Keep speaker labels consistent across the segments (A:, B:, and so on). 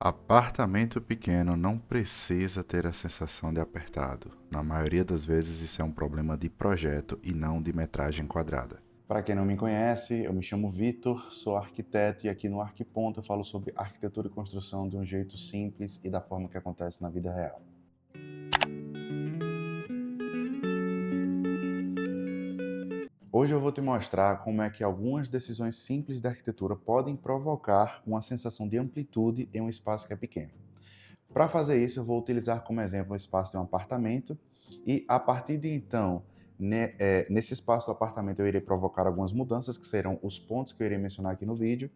A: Apartamento pequeno não precisa ter a sensação de apertado. Na maioria das vezes, isso é um problema de projeto e não de metragem quadrada.
B: Para quem não me conhece, eu me chamo Vitor, sou arquiteto e aqui no Arquiponto eu falo sobre arquitetura e construção de um jeito simples e da forma que acontece na vida real. Hoje eu vou te mostrar como é que algumas decisões simples da arquitetura podem provocar uma sensação de amplitude em um espaço que é pequeno. Para fazer isso, eu vou utilizar como exemplo o espaço de um apartamento e a partir de então, nesse espaço do apartamento eu irei provocar algumas mudanças que serão os pontos que eu irei mencionar aqui no vídeo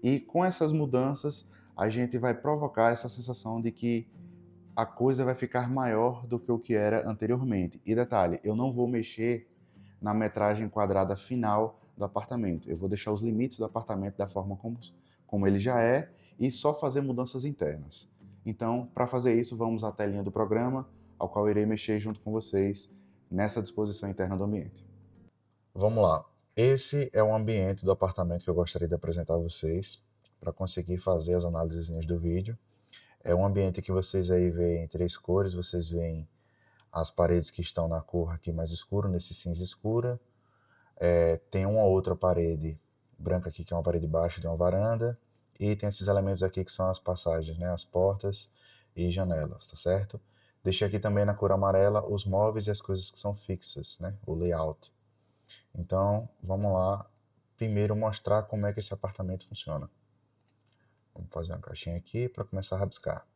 B: e com essas mudanças a gente vai provocar essa sensação de que a coisa vai ficar maior do que o que era anteriormente. E detalhe, eu não vou mexer na metragem quadrada final do apartamento. Eu vou deixar os limites do apartamento da forma como ele já é e só fazer mudanças internas. Então, para fazer isso, vamos à telinha do programa, ao qual eu irei mexer junto com vocês nessa disposição interna do ambiente.
A: Vamos lá. Esse é o ambiente do apartamento que eu gostaria de apresentar a vocês para conseguir fazer as análises do vídeo. É um ambiente que vocês aí veem em três cores, vocês veem as paredes que estão na cor aqui mais escuro, nesse cinza escura. Tem uma outra parede branca aqui, que é uma parede baixa de uma varanda. E tem esses elementos aqui que são as passagens, né? As portas e janelas, tá certo? Deixei aqui também na cor amarela os móveis e as coisas que são fixas, né? O layout. Então, vamos lá. Primeiro mostrar como é que esse apartamento funciona. Vamos fazer uma caixinha aqui para começar a rabiscar.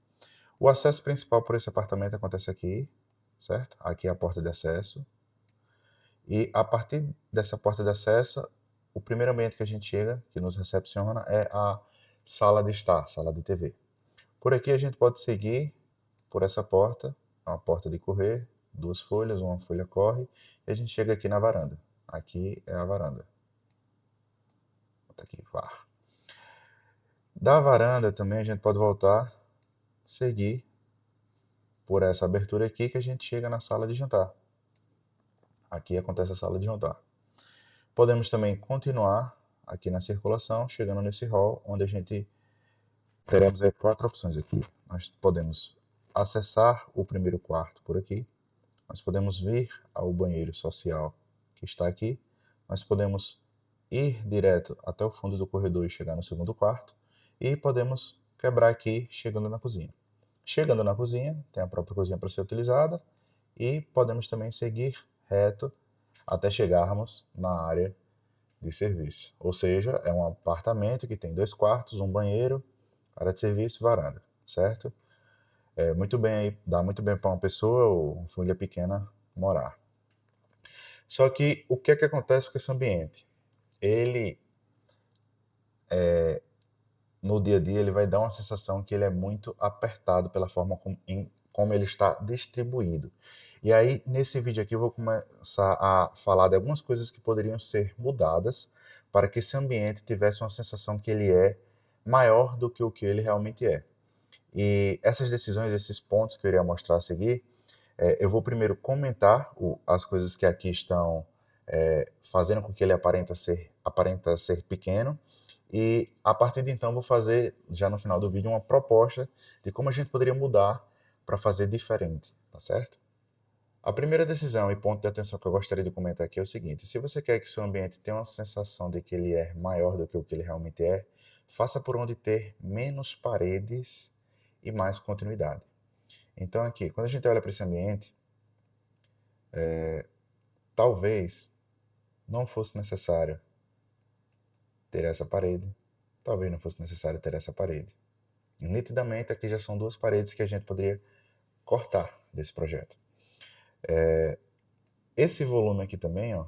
A: O acesso principal por esse apartamento acontece aqui, certo? Aqui é a porta de acesso. E a partir dessa porta de acesso, o primeiro ambiente que a gente chega, que nos recepciona, é a sala de estar, sala de TV. Por aqui a gente pode seguir por essa porta, é uma porta de correr, duas folhas, uma folha corre, e a gente chega aqui na varanda. Aqui é a varanda. Bota aqui, var. Da varanda também a gente pode voltar, seguir por essa abertura aqui que a gente chega na sala de jantar. Aqui acontece a sala de jantar. Podemos também continuar aqui na circulação, chegando nesse hall, onde a gente teremos aí quatro opções aqui. Nós podemos acessar o primeiro quarto por aqui, nós podemos vir ao banheiro social que está aqui, nós podemos ir direto até o fundo do corredor e chegar no segundo quarto, e podemos quebrar aqui chegando na cozinha. Chegando na cozinha, tem a própria cozinha para ser utilizada, e podemos também seguir reto até chegarmos na área de serviço. Ou seja, é um apartamento que tem dois quartos, um banheiro, área de serviço, varanda, certo? É muito bem aí, dá muito bem para uma pessoa ou uma família pequena morar. Só que o que é que acontece com esse ambiente? Ele, no dia a dia, ele vai dar uma sensação que ele é muito apertado pela forma como ele está distribuído. E aí, nesse vídeo aqui, eu vou começar a falar de algumas coisas que poderiam ser mudadas para que esse ambiente tivesse uma sensação que ele é maior do que o que ele realmente é. E essas decisões, esses pontos que eu iria mostrar a seguir, eu vou primeiro comentar as coisas que aqui estão fazendo com que ele aparenta ser pequeno, e a partir de então vou fazer, já no final do vídeo, uma proposta de como a gente poderia mudar para fazer diferente, tá certo? A primeira decisão e ponto de atenção que eu gostaria de comentar aqui é o seguinte: se você quer que seu ambiente tenha uma sensação de que ele é maior do que o que ele realmente é, faça por onde ter menos paredes e mais continuidade. Então aqui, quando a gente olha para esse ambiente, talvez não fosse necessário ter essa parede, talvez não fosse necessário ter essa parede. Nitidamente aqui já são duas paredes que a gente poderia cortar desse projeto. Esse volume aqui também, ó,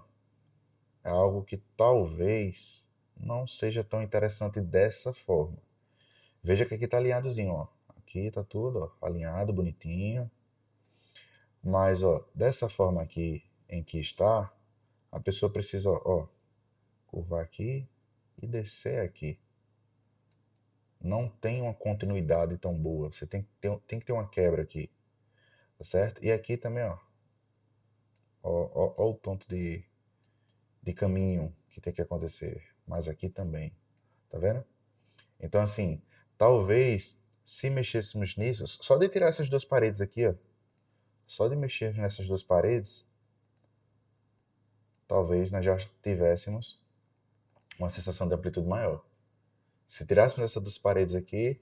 A: é algo que talvez não seja tão interessante dessa forma. Veja que aqui está alinhadozinho, ó. Aqui está tudo, ó, alinhado, bonitinho. Mas, ó, dessa forma aqui em que está, a pessoa precisa, ó, curvar aqui e descer aqui. Não tem uma continuidade tão boa. Você tem que ter uma quebra aqui, tá certo? E aqui também, ó o tanto de caminho que tem que acontecer. Mas aqui também, tá vendo? Então, assim, talvez se mexêssemos nisso, só de tirar essas duas paredes aqui, ó, só de mexer nessas duas paredes, talvez nós já tivéssemos uma sensação de amplitude maior. Se tirássemos essas duas paredes aqui,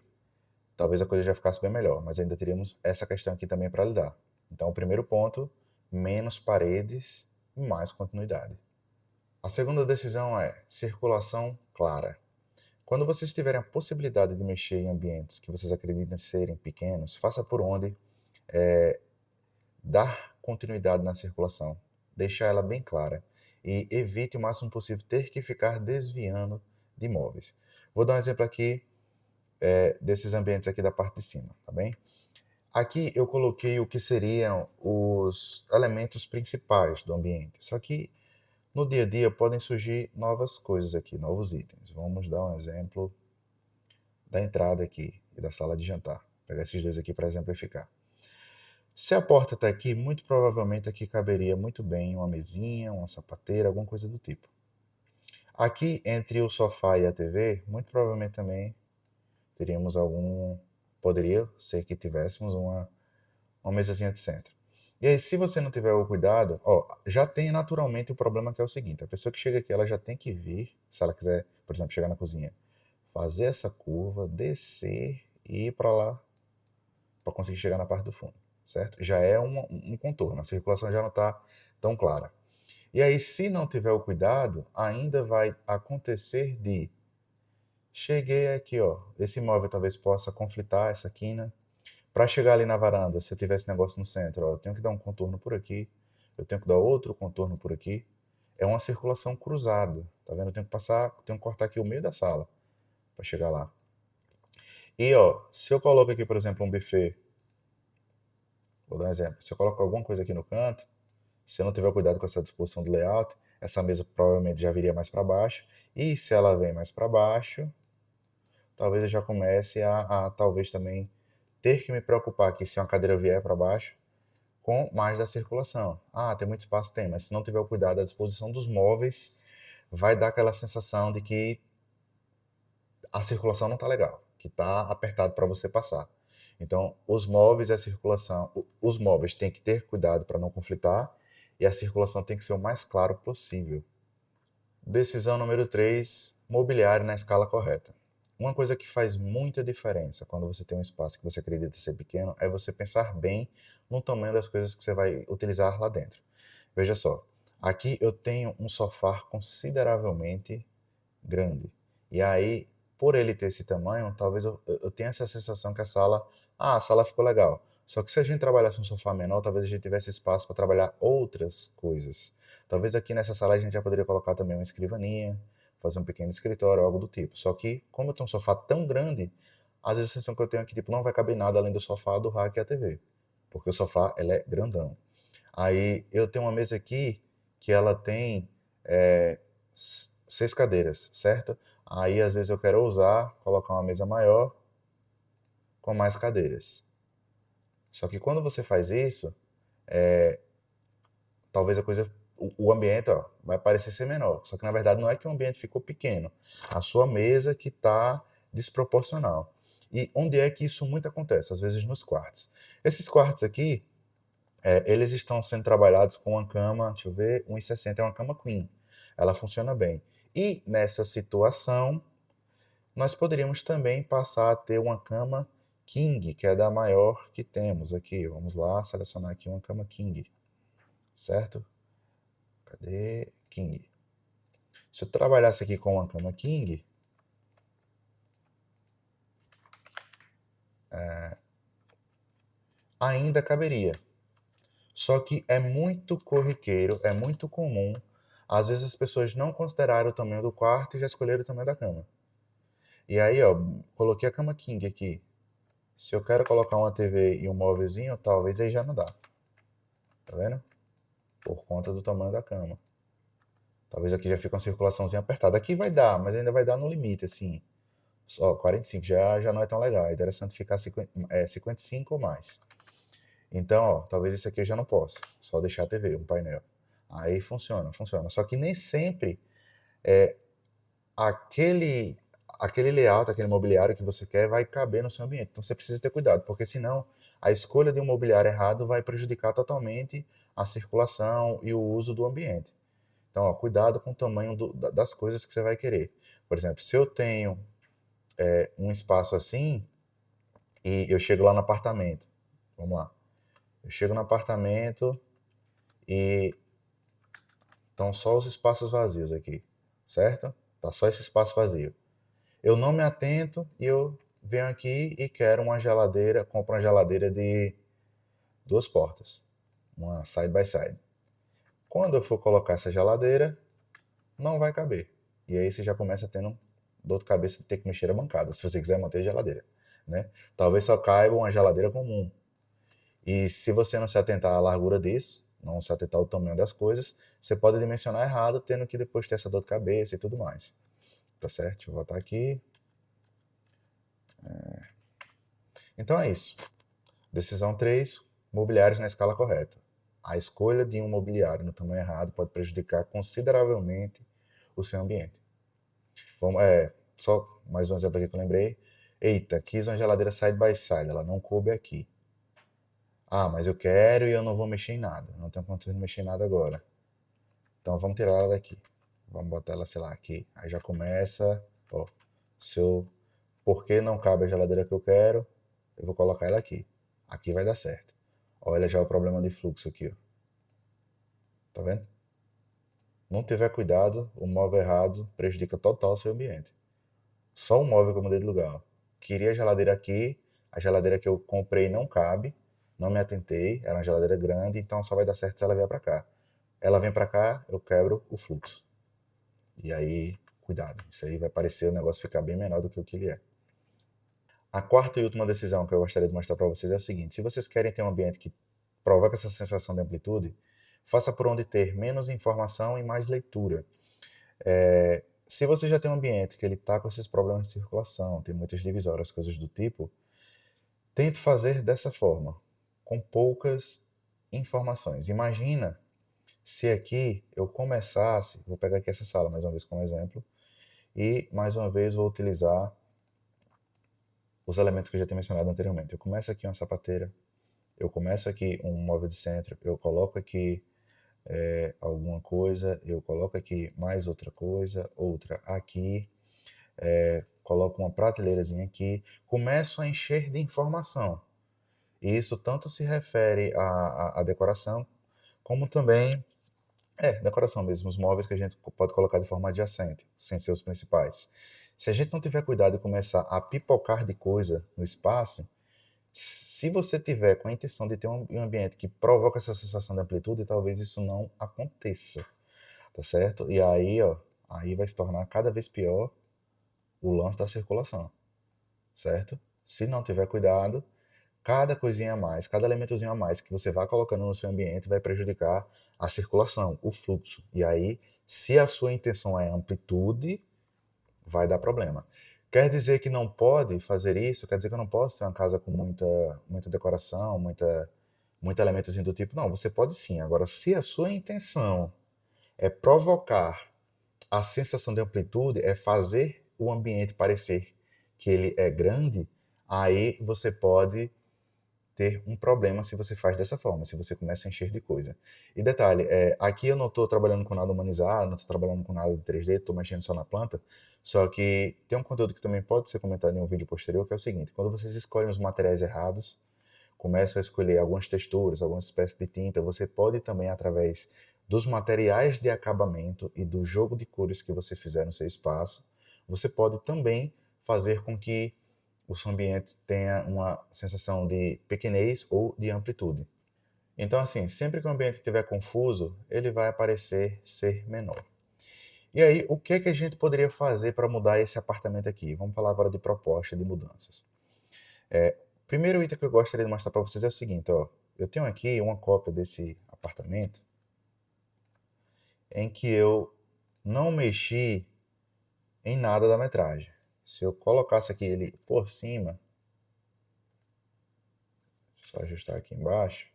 A: talvez a coisa já ficasse bem melhor, mas ainda teríamos essa questão aqui também para lidar. Então, o primeiro ponto, menos paredes, mais continuidade. A segunda decisão é circulação clara. Quando vocês tiverem a possibilidade de mexer em ambientes que vocês acreditem serem pequenos, faça por onde dar continuidade na circulação, deixar ela bem clara e evite o máximo possível ter que ficar desviando de imóveis. Vou dar um exemplo aqui desses ambientes aqui da parte de cima, tá bem? Aqui eu coloquei o que seriam os elementos principais do ambiente, só que no dia a dia podem surgir novas coisas aqui, novos itens. Vamos dar um exemplo da entrada aqui e da sala de jantar. Vou pegar esses dois aqui para exemplificar. Se a porta está aqui, muito provavelmente aqui caberia muito bem uma mesinha, uma sapateira, alguma coisa do tipo. Aqui, entre o sofá e a TV, muito provavelmente também teríamos poderia ser que tivéssemos uma mesazinha de centro. E aí, se você não tiver o cuidado, já tem naturalmente o problema que é o seguinte, a pessoa que chega aqui, ela já tem que vir, se ela quiser, por exemplo, chegar na cozinha, fazer essa curva, descer e ir para lá, para conseguir chegar na parte do fundo, certo? Já é um contorno, a circulação já não está tão clara. E aí, se não tiver o cuidado, ainda vai acontecer de cheguei aqui, esse imóvel talvez possa conflitar essa quina. Para chegar ali na varanda, se eu tivesse negócio no centro, eu tenho que dar um contorno por aqui, eu tenho que dar outro contorno por aqui. É uma circulação cruzada, tá vendo? Eu tenho que passar, tenho que cortar aqui o meio da sala para chegar lá. E se eu coloco aqui, por exemplo, um buffet, vou dar um exemplo, se eu coloco alguma coisa aqui no canto, se eu não tiver cuidado com essa disposição do layout, essa mesa provavelmente já viria mais para baixo, e se ela vem mais para baixo, talvez eu já comece a talvez também ter que me preocupar aqui se uma cadeira vier para baixo, com mais da circulação. Ah, tem muito espaço? Tem, mas se não tiver o cuidado da disposição dos móveis, vai dar aquela sensação de que a circulação não está legal, que está apertado para você passar. Então, os móveis e a circulação, os móveis têm que ter cuidado para não conflitar e a circulação tem que ser o mais claro possível. Decisão número 3, mobiliário na escala correta. Uma coisa que faz muita diferença quando você tem um espaço que você acredita ser pequeno é você pensar bem no tamanho das coisas que você vai utilizar lá dentro. Veja só, aqui eu tenho um sofá consideravelmente grande. E aí, por ele ter esse tamanho, talvez eu tenha essa sensação que a sala ficou legal. Só que se a gente trabalhasse um sofá menor, talvez a gente tivesse espaço para trabalhar outras coisas. Talvez aqui nessa sala a gente já poderia colocar também uma escrivaninha, fazer um pequeno escritório, algo do tipo. Só que, como eu tenho um sofá tão grande, às vezes a sensação que eu tenho é que tipo, não vai caber nada além do sofá, do rack e a TV. Porque o sofá, ele é grandão. Aí eu tenho uma mesa aqui que ela tem 6 cadeiras, certo? Aí às vezes eu quero ousar, colocar uma mesa maior com mais cadeiras. Só que quando você faz isso, talvez a coisa, o ambiente, vai parecer ser menor. Só que na verdade não é que o ambiente ficou pequeno, a sua mesa que está desproporcional. E onde é que isso muito acontece? Às vezes nos quartos. Esses quartos aqui, eles estão sendo trabalhados com uma cama, deixa eu ver, 1,60 é uma cama queen. Ela funciona bem. E nessa situação, nós poderíamos também passar a ter uma cama king, que é da maior que temos aqui. Vamos lá, selecionar aqui uma cama king, certo? Cadê? King. Se eu trabalhasse aqui com uma cama king, ainda caberia. Só que é muito corriqueiro, é muito comum, às vezes as pessoas não consideraram o tamanho do quarto e já escolheram o tamanho da cama. E aí, coloquei a cama king aqui. Se eu quero colocar uma TV e um móvelzinho, talvez aí já não dá. Tá vendo? Por conta do tamanho da cama. Talvez aqui já fique uma circulaçãozinha apertada. Aqui vai dar, mas ainda vai dar no limite, assim. Só 45 já não é tão legal. É interessante ficar 55 ou mais. Então, talvez esse aqui eu já não possa. Só deixar a TV, um painel. Aí funciona. Só que nem sempre aquele aquele layout, aquele mobiliário que você quer vai caber no seu ambiente. Então você precisa ter cuidado, porque senão a escolha de um mobiliário errado vai prejudicar totalmente a circulação e o uso do ambiente. Então, ó, cuidado com o tamanho das coisas que você vai querer. Por exemplo, se eu tenho um espaço assim e eu chego lá no apartamento, vamos lá, eu chego no apartamento e estão só os espaços vazios aqui, certo? Tá só esse espaço vazio. Eu não me atento e eu venho aqui e quero uma geladeira, compro uma geladeira de 2 portas, uma side by side. Quando eu for colocar essa geladeira, não vai caber. E aí você já começa tendo dor de cabeça de ter que mexer a bancada, se você quiser manter a geladeira, né? Talvez só caiba uma geladeira comum. E se você não se atentar à largura disso, não se atentar ao tamanho das coisas, você pode dimensionar errado, tendo que depois ter essa dor de cabeça e tudo mais. Tá certo? Deixa eu voltar aqui. Então é isso. Decisão 3, mobiliários na escala correta. A escolha de um mobiliário no tamanho errado pode prejudicar consideravelmente o seu ambiente. Vamos, só mais um exemplo aqui que eu lembrei. Eita, quis uma geladeira side by side, ela não coube aqui. Ah, mas eu quero e eu não vou mexer em nada. Não tenho condições de mexer em nada agora. Então vamos tirar ela daqui. Vamos botar ela, sei lá, aqui. Aí já começa, ó, se eu, porque não cabe a geladeira que eu quero, eu vou colocar ela aqui. Aqui vai dar certo. Olha já o problema de fluxo aqui, ó. Tá vendo? Não tiver cuidado, o móvel errado prejudica total o seu ambiente. Só o móvel que eu mudei de lugar, ó. Queria a geladeira aqui, a geladeira que eu comprei não cabe, não me atentei, era uma geladeira grande, então só vai dar certo se ela vier para cá. Ela vem para cá, eu quebro o fluxo. E aí, cuidado, isso aí vai parecer o negócio ficar bem menor do que o que ele é. A quarta e última decisão que eu gostaria de mostrar para vocês é o seguinte: se vocês querem ter um ambiente que provoca essa sensação de amplitude, faça por onde ter menos informação e mais leitura. Se você já tem um ambiente que ele está com esses problemas de circulação, tem muitas divisórias, coisas do tipo, tente fazer dessa forma, com poucas informações. Imagina se aqui eu começasse, vou pegar aqui essa sala mais uma vez como exemplo, e mais uma vez vou utilizar os elementos que eu já tinha mencionado anteriormente. Eu começo aqui uma sapateira, eu começo aqui um móvel de centro, eu coloco aqui alguma coisa, eu coloco aqui mais outra coisa, outra aqui, coloco uma prateleirazinha aqui, começo a encher de informação. E isso tanto se refere à decoração, como também, decoração mesmo, os móveis que a gente pode colocar de forma adjacente, sem ser os principais. Se a gente não tiver cuidado e começar a pipocar de coisa no espaço, se você tiver com a intenção de ter um ambiente que provoca essa sensação de amplitude, talvez isso não aconteça, tá certo? E aí, ó, aí vai se tornar cada vez pior o lance da circulação, certo? Se não tiver cuidado, cada coisinha a mais, cada elementozinho a mais que você vai colocando no seu ambiente vai prejudicar a circulação, o fluxo. E aí, se a sua intenção é amplitude, vai dar problema. Quer dizer que não pode fazer isso? Quer dizer que eu não posso ter uma casa com muita decoração, muito elementozinho do tipo? Não, você pode sim. Agora, se a sua intenção é provocar a sensação de amplitude, é fazer o ambiente parecer que ele é grande, aí você pode ter um problema se você faz dessa forma, se você começa a encher de coisa. E detalhe, aqui eu não estou trabalhando com nada humanizado, não estou trabalhando com nada de 3D, estou mexendo só na planta, só que tem um conteúdo que também pode ser comentado em um vídeo posterior, que é o seguinte: quando vocês escolhem os materiais errados, começam a escolher algumas texturas, algumas espécies de tinta, você pode também, através dos materiais de acabamento e do jogo de cores que você fizer no seu espaço, você pode também fazer com que o seu ambiente tenha uma sensação de pequenez ou de amplitude. Então, assim, sempre que o ambiente estiver confuso, ele vai parecer ser menor. E aí, o que é que a gente poderia fazer para mudar esse apartamento aqui? Vamos falar agora de proposta de mudanças. Primeiro item que eu gostaria de mostrar para vocês é o seguinte, ó. Eu tenho aqui uma cópia desse apartamento em que eu não mexi em nada da metragem. Se eu colocasse aqui ele por cima, só ajustar aqui embaixo,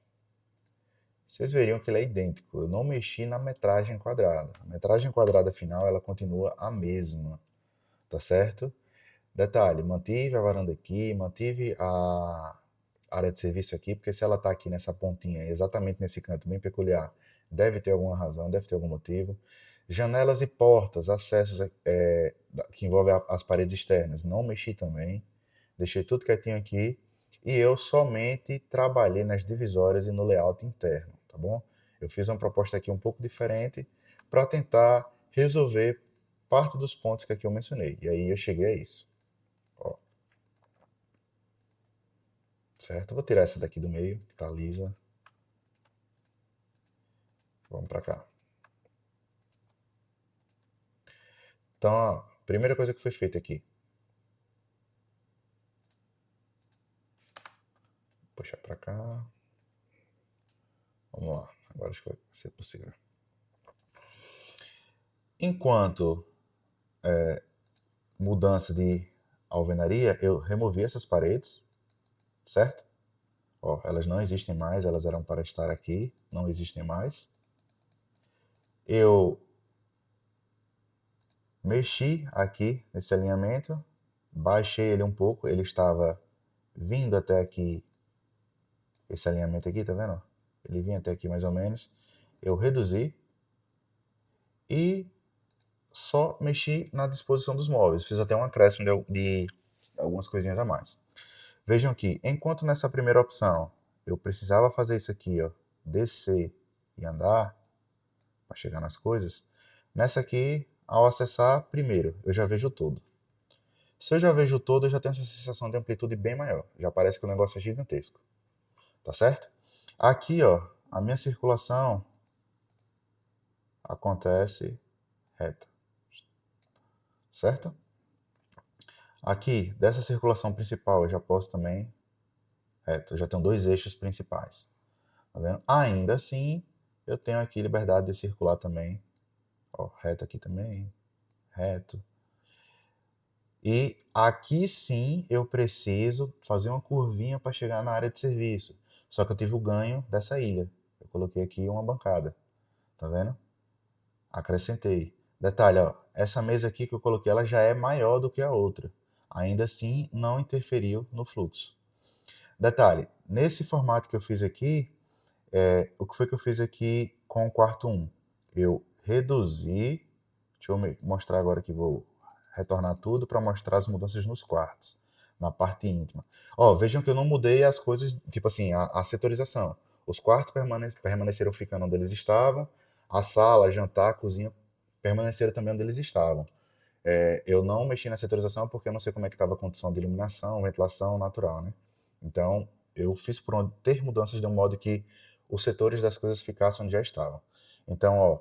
A: vocês veriam que ele é idêntico. Eu não mexi na metragem quadrada. A metragem quadrada final, ela continua a mesma, tá certo? Detalhe, mantive a varanda aqui, mantive a área de serviço aqui, porque se ela está aqui nessa pontinha, exatamente nesse canto bem peculiar, deve ter alguma razão, deve ter algum motivo. Janelas e portas, acessos que envolvem as paredes externas, não mexi também. Deixei tudo quietinho aqui. E eu somente trabalhei nas divisórias e no layout interno, tá bom? Eu fiz uma proposta aqui um pouco diferente para tentar resolver parte dos pontos que aqui eu mencionei. E aí eu cheguei a isso. Ó, certo? Vou tirar essa daqui do meio, que tá lisa. Vamos para cá. Então, a primeira coisa que foi feita aqui. Puxar para cá. Vamos lá. Agora acho que vai ser possível. Enquanto mudança de alvenaria, eu removi essas paredes, certo? Ó, elas não existem mais, elas eram para estar aqui, não existem mais. Eu mexi aqui nesse alinhamento, baixei ele um pouco, ele estava vindo até aqui, esse alinhamento aqui, tá vendo? Ele vinha até aqui mais ou menos. Eu reduzi e só mexi na disposição dos móveis. Fiz até um acréscimo de algumas coisinhas a mais. Vejam que, enquanto nessa primeira opção eu precisava fazer isso aqui, ó, descer e andar para chegar nas coisas, nessa aqui, ao acessar primeiro, eu já vejo todo. Se eu já vejo todo, eu já tenho essa sensação de amplitude bem maior. Já parece que o negócio é gigantesco. Tá certo? Aqui, ó, a minha circulação acontece reta. Certo? Aqui, dessa circulação principal, eu já posso também reto. Eu já tenho dois eixos principais. Tá vendo? Ainda assim, eu tenho aqui liberdade de circular também. Ó, reto aqui também. Reto. E aqui sim eu preciso fazer uma curvinha para chegar na área de serviço. Só que eu tive o ganho dessa ilha. Eu coloquei aqui uma bancada. Tá vendo? Acrescentei. Detalhe, ó, essa mesa aqui que eu coloquei, ela já é maior do que a outra. Ainda assim, não interferiu no fluxo. Detalhe, nesse formato que eu fiz aqui, o que foi que eu fiz aqui com o quarto 1? Eu reduzi, deixa eu mostrar agora que vou retornar tudo para mostrar as mudanças nos quartos, na parte íntima. Ó, vejam que eu não mudei as coisas, tipo assim, a setorização. Os quartos permaneceram ficando onde eles estavam, a sala, jantar, a cozinha permaneceram também onde eles estavam. Eu não mexi na setorização porque eu não sei como é que estava a condição de iluminação, ventilação natural, né? Então, eu fiz por onde ter mudanças de um modo que os setores das coisas ficassem onde já estavam. Então, ó,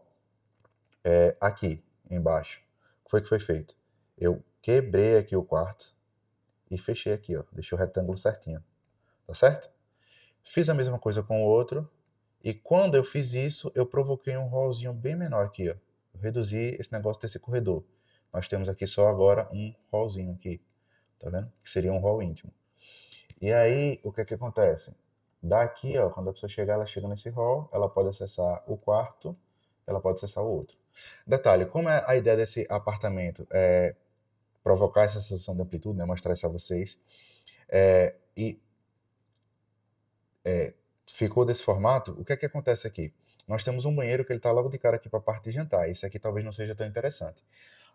A: aqui embaixo, o que foi feito? Eu quebrei aqui o quarto e fechei aqui, ó, deixei o retângulo certinho, tá certo? Fiz a mesma coisa com o outro e quando eu fiz isso, eu provoquei um rollzinho bem menor aqui, ó. Eu reduzi esse negócio desse corredor. Nós temos aqui só agora um rollzinho aqui, tá vendo? Que seria um roll íntimo. E aí, o que é que acontece? Daqui, ó, quando a pessoa chegar, ela chega nesse hall, ela pode acessar o quarto, ela pode acessar o outro. Detalhe, como é a ideia desse apartamento? É provocar essa sensação de amplitude, né? Mostrar isso a vocês. E ficou desse formato, o que é que acontece aqui? Nós temos um banheiro que ele está logo de cara aqui para a parte de jantar. Isso aqui talvez não seja tão interessante.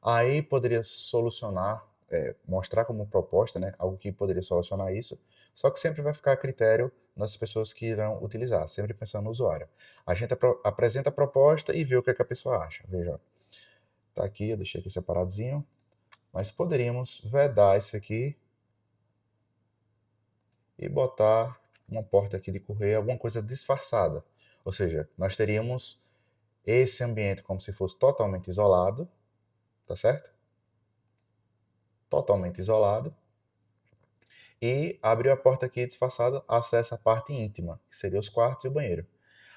A: Aí poderia solucionar, mostrar como proposta, né, algo que poderia solucionar isso, só que sempre vai ficar a critério das pessoas que irão utilizar, sempre pensando no usuário. A gente apresenta a proposta e vê o que, é que a pessoa acha. Veja, tá aqui, eu deixei aqui separadozinho, mas poderíamos vedar isso aqui e botar uma porta aqui de correio, alguma coisa disfarçada. Ou seja, nós teríamos esse ambiente como se fosse totalmente isolado, tá certo? Totalmente isolado. E abriu a porta aqui disfarçada, acessa a parte íntima, que seria os quartos e o banheiro.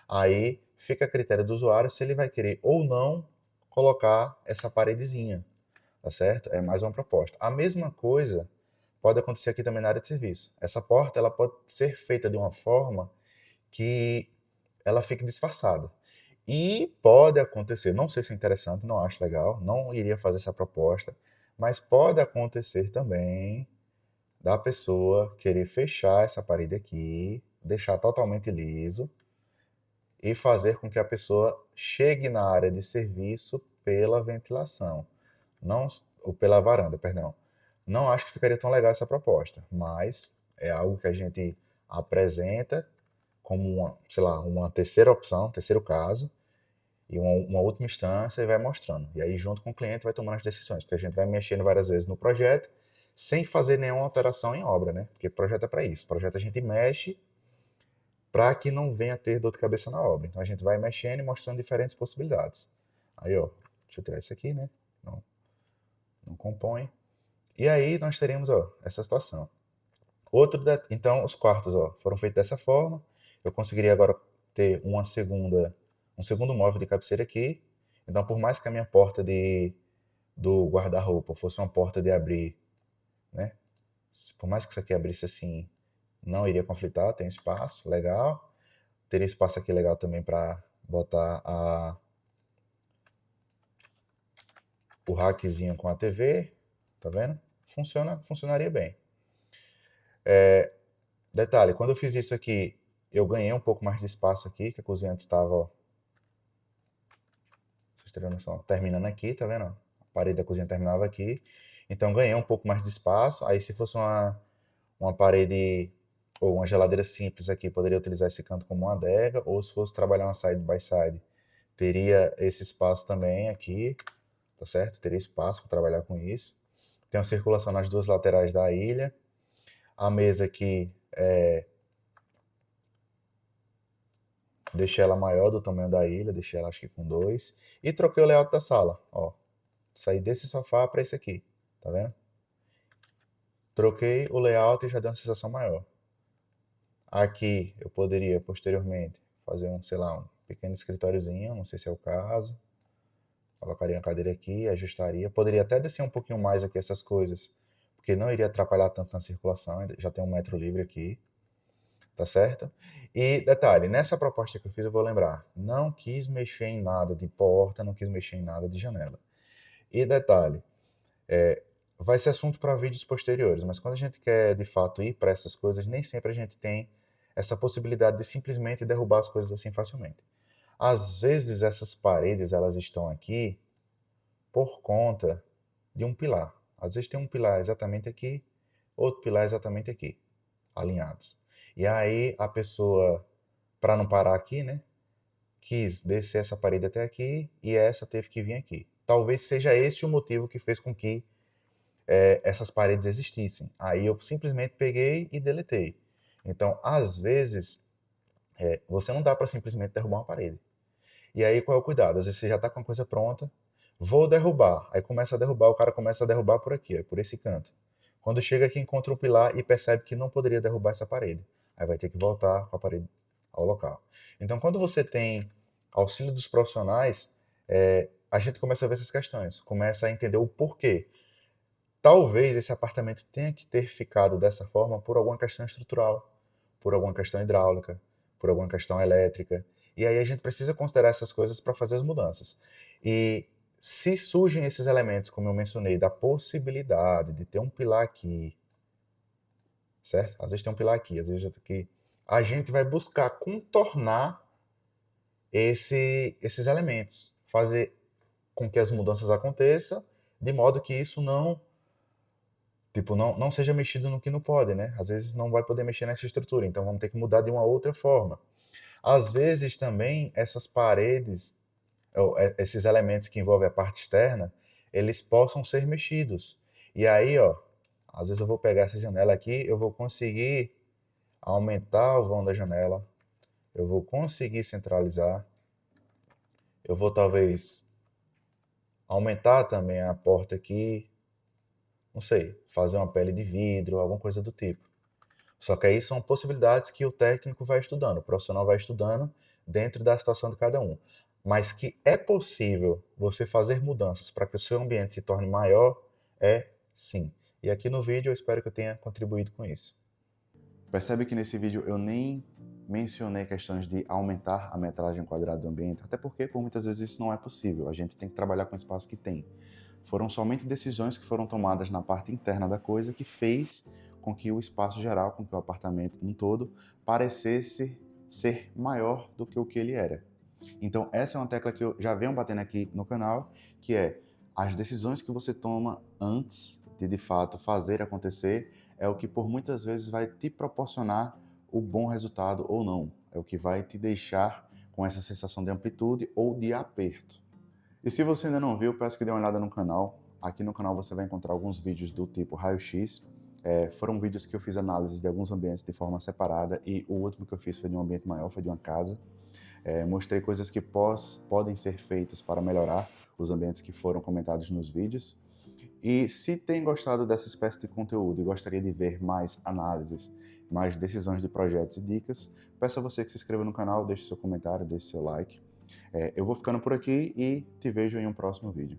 A: Aí fica a critério do usuário se ele vai querer ou não colocar essa paredezinha, tá certo? É mais uma proposta. A mesma coisa pode acontecer aqui também na área de serviço. Essa porta ela pode ser feita de uma forma que ela fique disfarçada. E pode acontecer, não sei se é interessante, não acho legal, não iria fazer essa proposta, Mas pode acontecer também da pessoa querer fechar essa parede aqui, deixar totalmente liso e fazer com que a pessoa chegue na área de serviço pela ventilação, não, ou pela varanda, perdão. Não acho que ficaria tão legal essa proposta, mas é algo que a gente apresenta como uma, sei lá, uma terceira opção, terceiro caso, e uma última instância e vai mostrando. E aí, junto com o cliente, vai tomando as decisões, porque a gente vai mexendo várias vezes no projeto sem fazer nenhuma alteração em obra, né? Porque projeto é para isso. Projeto a gente mexe para que não venha ter dor de cabeça na obra. Então a gente vai mexendo e mostrando diferentes possibilidades. Aí, ó, deixa eu tirar isso aqui, né? Não, não compõe. E aí nós teremos, ó, essa situação. Então, os quartos, ó, foram feitos dessa forma. Eu conseguiria agora ter um segundo móvel de cabeceira aqui. Então, por mais que a minha porta do guarda-roupa fosse uma porta de abrir, né? Por mais que isso aqui abrisse assim, não iria conflitar, tem espaço, legal. Teria espaço aqui legal também para botar o rackzinho com a TV, tá vendo? Funcionaria bem. Detalhe, quando eu fiz isso aqui, eu ganhei um pouco mais de espaço aqui, que a cozinha antes estava, ó, vocês terem noção, terminando aqui, tá vendo? A parede da cozinha terminava aqui. Então ganhei um pouco mais de espaço. Aí se fosse uma parede ou uma geladeira simples aqui, poderia utilizar esse canto como uma adega, ou se fosse trabalhar uma side by side, teria esse espaço também aqui, tá certo? Teria espaço para trabalhar com isso. Tem uma circulação nas duas laterais da ilha. A mesa aqui, deixei ela maior do tamanho da ilha, deixei ela acho que com 2. E troquei o layout da sala, ó. Saí desse sofá para esse aqui, tá vendo? Troquei o layout e já deu uma sensação maior. Aqui eu poderia posteriormente fazer sei lá, um pequeno escritóriozinho, não sei se é o caso. Colocaria a cadeira aqui, ajustaria. Poderia até descer um pouquinho mais aqui essas coisas, porque não iria atrapalhar tanto na circulação, já tem 1 metro livre aqui, tá certo? E detalhe, nessa proposta que eu fiz eu vou lembrar, não quis mexer em nada de porta, não quis mexer em nada de janela. E detalhe, vai ser assunto para vídeos posteriores, mas quando a gente quer de fato ir para essas coisas, nem sempre a gente tem essa possibilidade de simplesmente derrubar as coisas assim facilmente. Às vezes essas paredes elas estão aqui por conta de um pilar. Às vezes tem um pilar exatamente aqui, outro pilar exatamente aqui, alinhados. E aí a pessoa, para não parar aqui, né, quis descer essa parede até aqui e essa teve que vir aqui. Talvez seja esse o motivo que fez com que essas paredes existissem. Aí eu simplesmente peguei e deletei. Então, às vezes, você não dá para simplesmente derrubar uma parede. E aí qual é o cuidado? Às vezes você já está com a coisa pronta, vou derrubar. Aí começa a derrubar, o cara começa a derrubar por aqui, ó, por esse canto. Quando chega aqui, encontra o pilar e percebe que não poderia derrubar essa parede. Aí vai ter que voltar com a parede ao local. Então, quando você tem auxílio dos profissionais, a gente começa a ver essas questões, começa a entender o porquê. Talvez esse apartamento tenha que ter ficado dessa forma por alguma questão estrutural, por alguma questão hidráulica, por alguma questão elétrica. E aí a gente precisa considerar essas coisas para fazer as mudanças. E se surgem esses elementos, como eu mencionei, da possibilidade de ter um pilar aqui, certo? Às vezes tem um pilar aqui, às vezes outro aqui. A gente vai buscar contornar esses elementos, fazer com que as mudanças aconteçam, de modo que isso não seja mexido no que não pode, né? Às vezes não vai poder mexer nessa estrutura, então vamos ter que mudar de uma outra forma. Às vezes também essas paredes, ou esses elementos que envolvem a parte externa, eles possam ser mexidos. E aí, ó, às vezes eu vou pegar essa janela aqui, eu vou conseguir aumentar o vão da janela, eu vou conseguir centralizar, eu vou talvez aumentar também a porta aqui, não sei, fazer uma pele de vidro, alguma coisa do tipo. Só que aí são possibilidades que o técnico vai estudando, o profissional vai estudando dentro da situação de cada um. Mas que é possível você fazer mudanças para que o seu ambiente se torne maior, sim. E aqui no vídeo eu espero que eu tenha contribuído com isso.
B: Percebe que nesse vídeo eu nem mencionei questões de aumentar a metragem quadrada do ambiente, até porque por muitas vezes isso não é possível, a gente tem que trabalhar com o espaço que tem. Foram somente decisões que foram tomadas na parte interna da coisa que fez com que o espaço geral, com que o apartamento um todo, parecesse ser maior do que o que ele era. Então, essa é uma tecla que eu já venho batendo aqui no canal, que é as decisões que você toma antes de fato fazer acontecer é o que por muitas vezes vai te proporcionar o bom resultado ou não. É o que vai te deixar com essa sensação de amplitude ou de aperto. E se você ainda não viu, peço que dê uma olhada no canal. Aqui no canal você vai encontrar alguns vídeos do tipo raio-x. Foram vídeos que eu fiz análises de alguns ambientes de forma separada e o último que eu fiz foi de um ambiente maior, foi de uma casa. Mostrei coisas que podem ser feitas para melhorar os ambientes que foram comentados nos vídeos. E se tem gostado dessa espécie de conteúdo e gostaria de ver mais análises, mais decisões de projetos e dicas, peço a você que se inscreva no canal, deixe seu comentário, deixe seu like. Eu vou ficando por aqui e te vejo em um próximo vídeo.